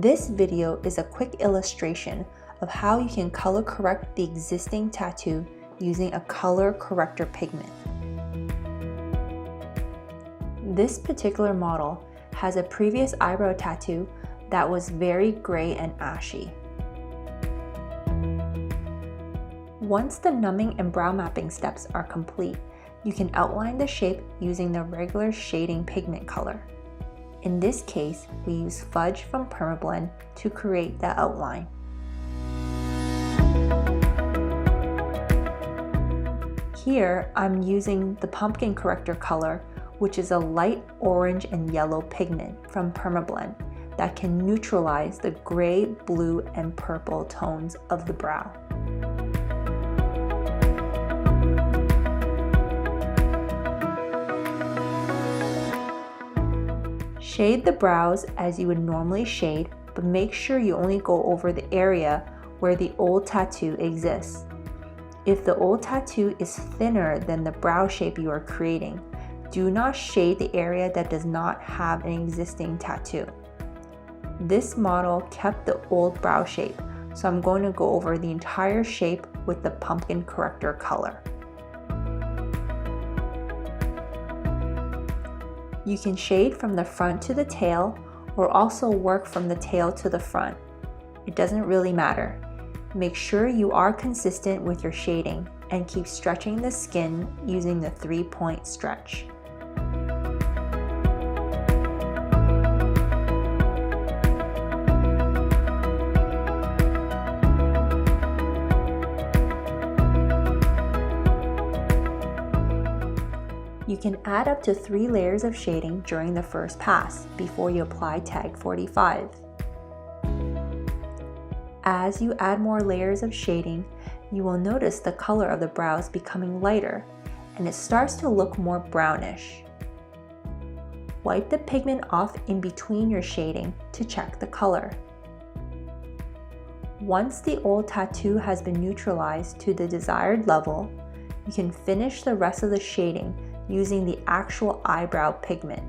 This video is a quick illustration of how you can color correct the existing tattoo using a color corrector pigment. This particular model has a previous eyebrow tattoo that was very gray and ashy. Once the numbing and brow mapping steps are complete, you can outline the shape using the regular shading pigment color. In this case, we use fudge from Permablend to create the outline. Here, I'm using the pumpkin corrector color, which is a light orange and yellow pigment from Permablend that can neutralize the gray, blue, and purple tones of the brow. Shade the brows as you would normally shade, but make sure you only go over the area where the old tattoo exists. If the old tattoo is thinner than the brow shape you are creating, do not shade the area that does not have an existing tattoo. This model kept the old brow shape, so I'm going to go over the entire shape with the pumpkin corrector color. You can shade from the front to the tail, or also work from the tail to the front. It doesn't really matter. Make sure you are consistent with your shading and keep stretching the skin using the 3-point stretch. You can add up to 3 layers of shading during the first pass before you apply tag 45. As you add more layers of shading, you will notice the color of the brows becoming lighter and it starts to look more brownish. Wipe the pigment off in between your shading to check the color. Once the old tattoo has been neutralized to the desired level, you can finish the rest of the shading using the actual eyebrow pigment.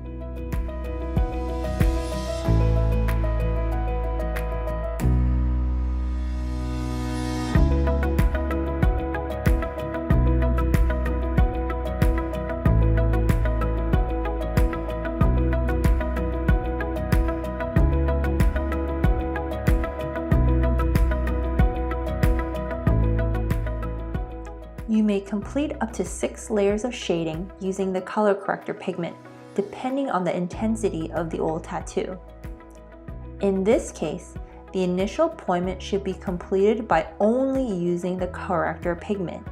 You may complete up to 6 layers of shading using the color corrector pigment, depending on the intensity of the old tattoo. In this case, the initial appointment should be completed by only using the corrector pigment,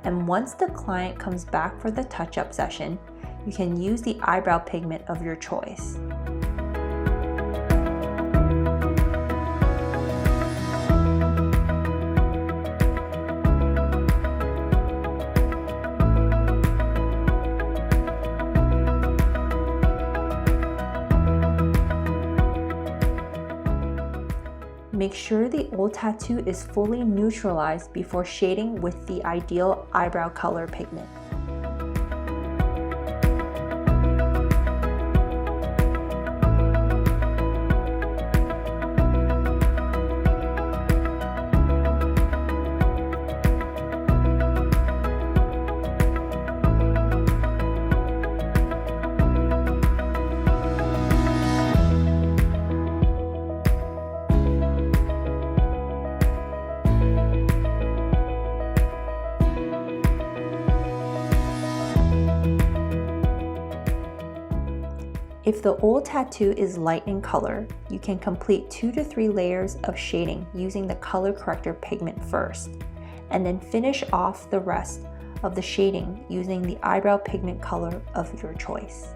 and once the client comes back for the touch-up session, you can use the eyebrow pigment of your choice. Make sure the old tattoo is fully neutralized before shading with the ideal eyebrow color pigment. If the old tattoo is light in color, you can complete 2 to 3 layers of shading using the color corrector pigment first, and then finish off the rest of the shading using the eyebrow pigment color of your choice.